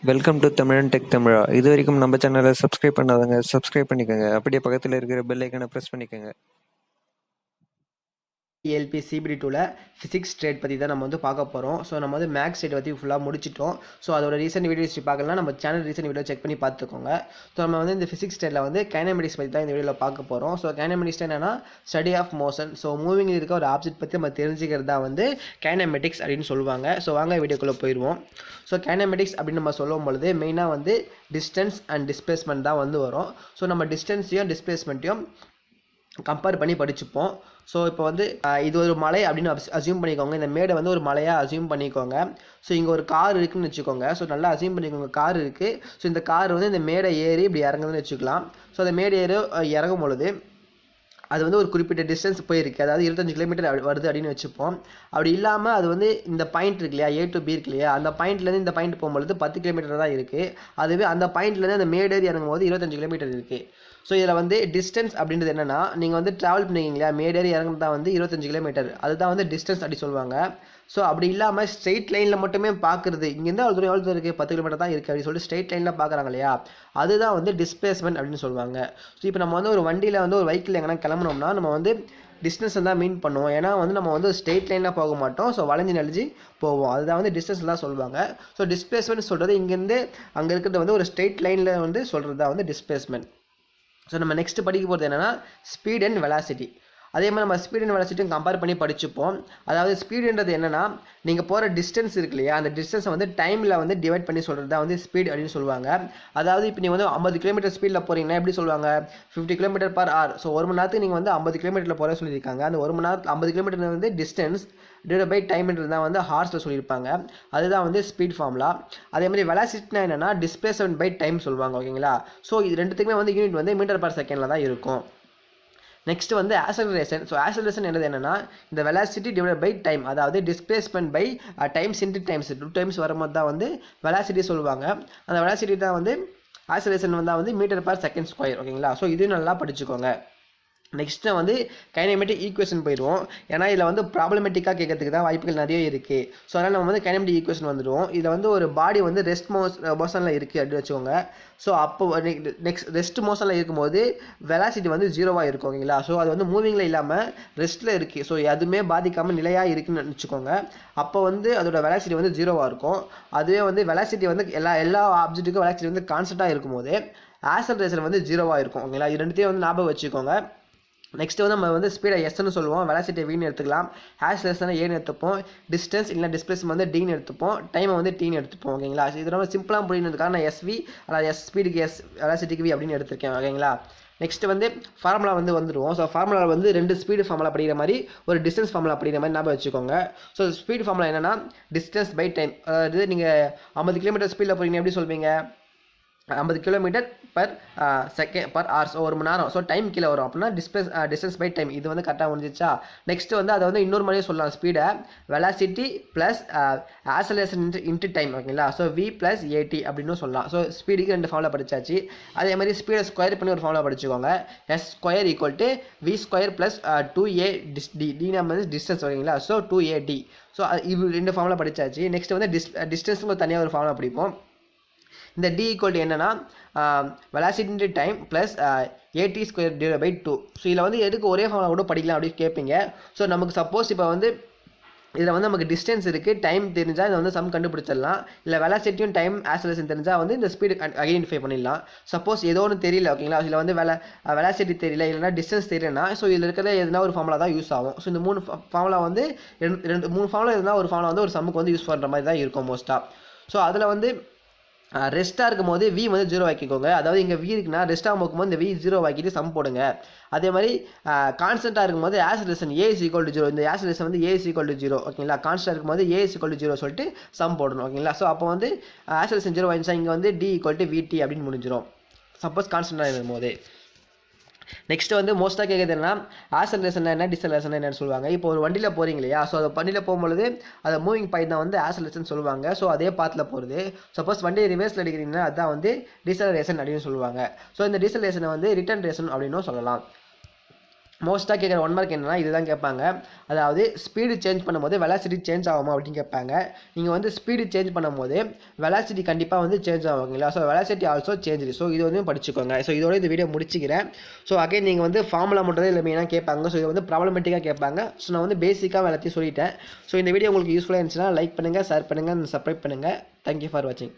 Welcome to தமிழன் tech தமிழா. இது வரைக்கும் நம்ம சேனலை சப்ஸ்கிரைப் பண்ணாதவங்க சப்ஸ்கிரைப் பண்ணிக்கோங்க. அப்படியே பக்கத்தில் இருக்கிற பெல் ஐக்கனை ப்ரெஸ் பண்ணிக்கோங்க. ALP CBT 2ல ஃபிசிக்ஸ் ட்ரேட் பற்றி தான் நம்ம வந்து பார்க்க போகிறோம். ஸோ நம்ம வந்து மேக்ஸ் ட்ரேட் பற்றி ஃபுல்லாக முடிச்சிட்டோம். ஸோ அதோட ரீசெண்ட் வீடியோஸ் பார்க்கலாம், நம்ம சேனல் ரீசெண்ட் வீடியோ செக் பண்ணி பார்த்துக்கோங்க. ஸோ நம்ம வந்து இந்த ஃபிசிக்ஸ் ட்ரேட்டில் வந்து கைனமெட்டிக்ஸ் பற்றி தான் இந்த வீடியோவில் பார்க்க போகிறோம். ஸோ கைனமெட்டிக்ஸ் என்னன்னா study of motion. So moving இருக்க ஒரு ஆப்ஜெக்ட் பற்றி நம்ம தெரிஞ்சுக்கிறது தான் வந்து கைனமெட்டிக்ஸ் அப்படின்னு சொல்லுவாங்க. ஸோ வாங்க வீடியோக்குள்ளே போயிடுவோம். ஸோ கைனமெட்டிக்ஸ் அப்படின்னு நம்ம சொல்லும் பொழுது மெயினாக வந்து டிஸ்டன்ஸ் அண்ட் டிஸ்பிளேஸ்மெண்ட் தான் வந்து வரும். ஸோ நம்ம டிஸ்டன்ஸையும் டிஸ்பிளேஸ்மெண்ட்டையும் கம்பேர் பண்ணி படிச்சுப்போம். ஸோ இப்போ வந்து இது ஒரு மலை அப்படின்னு அசியூம் பண்ணிக்கோங்க. இந்த மேடை வந்து ஒரு மலையாக அசியூம் பண்ணிக்கோங்க. ஸோ இங்கே ஒரு கார் இருக்குதுன்னு வச்சுக்கோங்க. ஸோ நல்லா அசியூம் பண்ணிக்கோங்க, கார் இருக்குது. ஸோ இந்த கார் வந்து இந்த மேடை ஏறி இப்படி இறங்குதுன்னு வச்சுக்கலாம். ஸோ அந்த மேடை ஏறி இறங்கும் பொழுது அது வந்து ஒரு குறிப்பிட்ட டிஸ்டன்ஸ் போயிருக்கு, அதாவது 25 கிலோமீட்டர் வருது அப்படின்னு வச்சுப்போம். அப்படி இல்லாமல் அது வந்து இந்த பாயிண்ட் இருக்கு இல்லையா, A to B இருக்கு இல்லையா, அந்த பாயிண்ட்லேருந்து இந்த பாயிண்ட் போகும்பொழுது 10 கிலோமீட்டர் தான் இருக்குது. அதுவே அந்த பாயிண்ட்லேருந்து அந்த மேடேறி இறங்கும் போது 25 கிலோமீட்டர் இருக்குது. ஸோ இதில் வந்து டிஸ்டன்ஸ் அப்படின்றது என்னென்னா, நீங்கள் வந்து ட்ராவல் பண்ணிக்கிங்க இல்லையா, மேடேறி இறங்குறது தான் வந்து 25 கிலோமீட்டர், அதுதான் வந்து டிஸ்டன்ஸ் அப்படி சொல்லுவாங்க. ஸோ அப்படி இல்லாமல் ஸ்ட்ரெயிட் லைனில் மட்டுமே பார்க்குறது, இங்கேருந்து அவ்வளோ தூரம் இருக்குது, 10 கிலோமீட்டர் தான் இருக்குது அப்படின்னு சொல்லிட்டு ஸ்ட்ரெயிட் லைனில் பார்க்குறாங்க இல்லையா, அதுதான் வந்து டிஸ்பிளேஸ்மெண்ட் அப்படின்னு சொல்லுவாங்க. ஸோ இப்போ நம்ம வந்து ஒரு வண்டியில் வந்து ஒரு வெஹிக்கிள் எங்கன்னா கிளம்புனோம்னா நம்ம வந்து டிஸ்டன்ஸ் தான் மீன் பண்ணுவோம். ஏன்னா வந்து நம்ம வந்து ஸ்ட்ரெயிட் லைனாக போக மாட்டோம். ஸோ வளைஞ்சு நெளிஞ்சு போவோம், அதுதான் வந்து டிஸ்டன்ஸ் தான் சொல்லுவாங்க. ஸோ டிஸ்பிளேஸ்மெண்ட் சொல்கிறது இங்கேருந்து அங்கே இருக்கிறது வந்து ஒரு ஸ்ட்ரெயிட் லைனில் வந்து சொல்கிறது தான் வந்து டிஸ்பிளேஸ்மெண்ட். ஸோ நம்ம நெக்ஸ்ட் படிக்க போகிறது என்னென்னா ஸ்பீட் அண்ட் வெலாசிட்டி. அதே மாதிரி நம்ம ஸ்பீட் அண்ட் வெலாசிட்டியும் கம்பேர் பண்ணி படிச்சுப்போம். அதாவது ஸ்பீடுன்றது என்னென்னா, நீங்கள் போகிற டிஸ்டன்ஸ் இருக்கு இல்லையா, அந்த டிஸ்டன்ஸை வந்து டைமில் வந்து டிவைட் பண்ணி சொல்கிறது தான் வந்து ஸ்பீட் அப்படின்னு சொல்லுவாங்க. அதாவது இப்போ நீங்கள் வந்து 50 கிலோமீட்டர் ஸ்பீடில் போகிறீங்கன்னா எப்படி சொல்லுவாங்க, 50 கிலோமீட்டர் பர் ஹவர். ஸோ ஒரு மணி நேரத்துக்கு நீங்கள் வந்து 50 கிலோமீட்டரில் போகிற சொல்லியிருக்காங்க. அந்த ஒரு மணி நேரத்தில் 50 கிலோமீட்டர் வந்து டிஸ்டன்ஸ் டிவைட் பை டைம்ன்றது தான் வந்து ஹார்ஸில் சொல்லியிருப்பாங்க. அதுதான் வந்து ஸ்பீட் ஃபார்முலா. அதே மாதிரி வெலாசிட்டினா என்னென்னா டிஸ்பிளேஸ்மெண்ட் பை டைம் சொல்லுவாங்க. ஓகேங்களா. ஸோ இது ரெண்டுத்துக்குமே வந்து யூனிட் வந்து மீட்டர் பர் செகண்டில் தான் இருக்கும். நெக்ஸ்ட் வந்து ஆக்சலரேஷன். ஸோ ஆக்சலரேஷன் என்னது என்னன்னா, இந்த வெலாசிட்டி டிவைட் பை டைம், அதாவது displacement by times into times 2 times வரும்போது தான் வந்து வெலாசிட்டி சொல்லுவாங்க. அந்த வெலாசிட்டி தான் வந்து ஆக்சலரேஷன் வந்தால் வந்து மீட்டர் பர் செகண்ட் ஸ்கொயர். ஓகேங்களா. ஸோ இது நல்லா படிச்சுக்கோங்க. நெக்ஸ்ட்டு வந்து கைனமெட்டிக் ஈக்குவேஷன் போயிடுவோம். ஏன்னா இதில் வந்து ப்ராப்ளமேட்டிக்காக கேட்கறதுக்கு தான் வாய்ப்புகள் நிறைய இருக்குது. ஸோ அதனால் நம்ம வந்து கைனமெட்டிக் ஈக்குவேஷன் வந்துடுவோம். இதில் வந்து ஒரு பாடி வந்து ரெஸ்ட் மோஷனில் இருக்குது அப்படின்னு வச்சுக்கோங்க. ஸோ அப்போ நெக்ஸ்ட் ரெஸ்ட் மோஷனில் இருக்கும்போது வெலாசிட்டி வந்து 0வாக இருக்கும். ஓகேங்களா. ஸோ அது வந்து மூவிங்கில் இல்லாமல் ரெஸ்ட்டில் இருக்குது. ஸோ எதுவுமே பாதிக்காமல் நிலையாக இருக்குன்னு வச்சுக்கோங்க. அப்போ வந்து அதோட வெலாசிட்டி வந்து 0வாக இருக்கும். அதுவே வந்து வெலாசிட்டி வந்து எல்லா ஆப்ஜெக்ட்டுக்கும் வெலாசிட்டி வந்து கான்ஸ்டண்ட்டாக இருக்கும்போது ஆக்சலரேஷன் வந்து 0வாக இருக்கும். ஓகேங்களா. இது ரெண்டுத்தையும் வந்து ஞாபகம் வச்சுக்கோங்க. நெக்ஸ்ட் வந்து நம்ம வந்து ஸ்பீடை எஸ்ன்னு சொல்லுவோம், வெலாசிட்டி வின்னு எடுத்துக்கலாம், ஆக்சலரேஷனை ஏன்னு எடுத்துப்போம், டிஸ்டன்ஸ் இல்லை டிஸ்பிளேஸ்மெண்ட் வந்து டின்னு எடுத்துப்போம், டைமை வந்து டீன்னு எடுத்துப்போம். ஓகேங்களா. இது ரொம்ப சிம்பிளாக புரியுறதுக்காக நான் எஸ்வி அதாவது எஸ் ஸ்பீடுக்கு எஸ் வெலாசிட்டிக்கு வி அப்படின்னு எடுத்திருக்கேன். ஓகேங்களா. நெக்ஸ்ட் வந்து ஃபார்முலா வந்துடுவோம். ஸோ ஃபார்முலா வந்து 2 ஸ்பீடு ஃபார்முலா படிக்கிற மாதிரி ஒரு டிஸ்டன்ஸ் ஃபார்முலா படிக்கிற மாதிரி ஞாபகம் வச்சுக்கோங்க. ஸோ ஸ்பீடு ஃபார்முலா என்னன்னா டிஸ்டன்ஸ் பை டைம். அதாவது நீங்கள் 50 கிலோமீட்டர் ஸ்பீடில் போகிறீங்க எப்படி சொல்வீங்க, 50 kilometre per second per hours, ஒரு மணி நேரம். ஸோ டைம் கீழே வரும் அப்படின்னா டிஸ்டன்ஸ் பை டைம். இது வந்து கரெக்டாக முடிஞ்சிச்சா. நெக்ஸ்ட் வந்து அதை வந்து இன்னொரு மாதிரியே சொல்லலாம், ஸ்பீடை velocity plus acceleration into time. ஓகேங்களா. ஸோ V + AT அப்படின்னு சொல்லலாம். ஸோ ஸ்பீடுக்கு 2 ஃபார்முலா படிச்சாச்சு. அதே மாதிரி ஸ்பீடை ஸ்கொயர் பண்ணி ஒரு ஃபார்முலா படிச்சுக்கோங்க, S² = V² + 2A டி நம்ம டிஸ்டன்ஸ். ஓகேங்களா. So 2AD. ஸோ இது 2 ஃபார்முலா படிச்சாச்சு. நெக்ஸ்ட் வந்து டிஸ்டன்ஸுக்கு தனியாக ஒரு ஃபார்முலா படிப்போம். இந்த D = என்னன்னா வெலாசிட்டி இன்டு time plus AT² divide by 2. So இதில் வந்து எதுக்கு ஒரே ஃபார்முலா கூட படிக்கலாம் அப்படின்னு கேட்பீங்க. ஸோ நமக்கு சப்போஸ் இப்போ வந்து இதில் வந்து நமக்கு டிஸ்டன்ஸ் இருக்குது, டைம் தெரிஞ்சால் இதை வந்து சம் கண்டுபிடிச்சிடலாம். இல்லை வெலாசிட்டியும் டைம் ஆக்சலரேஷன் தெரிஞ்சால் வந்து இந்த ஸ்பீடு ஐடென்டிஃபை பண்ணிடலாம். சப்போஸ் ஏதோ ஒன்று தெரியல. ஓகேங்களா. இதில் வந்து வெலாசிட்டி தெரியல, இல்லைனா டிஸ்டன்ஸ் தெரியலனா ஸோ இதில் இருக்கிற எதுனா ஒரு ஃபார்முலா தான் யூஸ் ஆகும். ஸோ இந்த 3 ஃபார்முலா வந்து 3 ஃபார்முலா இருந்தால் ஒரு ஃபார்முலா வந்து ஒரு சம்முக்கு வந்து யூஸ் பண்ணுற மாதிரி தான் இருக்கும் மோஸ்ட்டாக. ஸோ அதில் வந்து ரெஸ்ட்டாக இருக்கும் போது V வந்து 0 ஆக்கிக்கோங்க. அதாவது இங்கே V இருக்குன்னா ரெஸ்ட்டாக போகும்போது இந்த V 0 ஆக்கிட்டு சம் போடுங்க. அதே மாதிரி கான்ஸ்டண்ட்டாக இருக்கும்போது ஆக்சலரேஷன் A = 0. இந்த ஆக்சலரேஷன் வந்து A = 0. ஓகேங்களா. கான்ஸ்டன்ட் இருக்கும்போது A = 0 சொல்லிட்டு சம் போடணும். ஓகேங்களா. ஸோ அப்போ வந்து ஆக்சலரேஷன் 0 ஆயிடுச்சா, இங்கே வந்து D = VT அப்படின்னு முடிஞ்சிடும், சப்போஸ் கான்ஸ்டண்ட்டாக இருக்கும்போது. நெக்ஸ்ட் வந்து மோஸ்ட்டாக கேட்குறது என்னன்னா ஆக்சலரேஷன் என்ன டிஸ்அலரேஷன் என்னன்னு சொல்லுவாங்க. இப்போ ஒரு வண்டியில் போகிறீங்க இல்லையா, ஸோ அந்த வண்டியில் போகும்பொழுது அதை மூவிங் பாயிண்ட் தான் வந்து ஆக்சலரேஷன் சொல்லுவாங்க. ஸோ அதே பாத்தில் போகிறது. சப்போஸ் வண்டியை ரிவர்ஸில் அடிக்கிறீங்கன்னா அதுதான் வந்து டிஸ்அலரேஷன் அப்படின்னு சொல்லுவாங்க. ஸோ இந்த டிஸ்அலரேஷனை வந்து ரிட்டர்ன் ரேஷன் அப்படின்னும் சொல்லலாம். மோஸ்ட்டாக கேட்குற 1 மார்க் என்னன்னா இதுதான் கேட்பாங்க. அதாவது ஸ்பீடு சேஞ்ச் பண்ணும்போது வெலாசிட்டி சேஞ்ச் ஆகுமா அப்படின்னு கேட்பாங்க. நீங்கள் வந்து ஸ்பீடு சேஞ்ச் பண்ணும்போது வெலாசிட்டி கண்டிப்பாக வந்து சேஞ்ச் ஆகுங்களா. So velocity also change. So இது வந்து படிச்சுக்கோங்க. ஸோ இதோட இந்த வீடியோ முடிச்சுக்கிறேன். ஸோ அகைன் நீங்கள் வந்து ஃபார்முலா மட்டும் தான் இல்லை மெயினாக கேட்பாங்க. ஸோ இது வந்து ப்ராப்ளமேட்டிக்காக கேட்பாங்க. ஸோ நான் வந்து பேசிக்காக எல்லாத்தையும் சொல்லிட்டேன். ஸோ இந்த வீடியோ உங்களுக்கு யூஸ்ஃபுல்லாக இருந்துச்சுன்னா லைக் பண்ணுங்கள், ஷேர் பண்ணுங்கள், சப்ஸ்கிரைப் பண்ணுங்கள். தேங்க்யூ ஃபார் வாட்சிங்.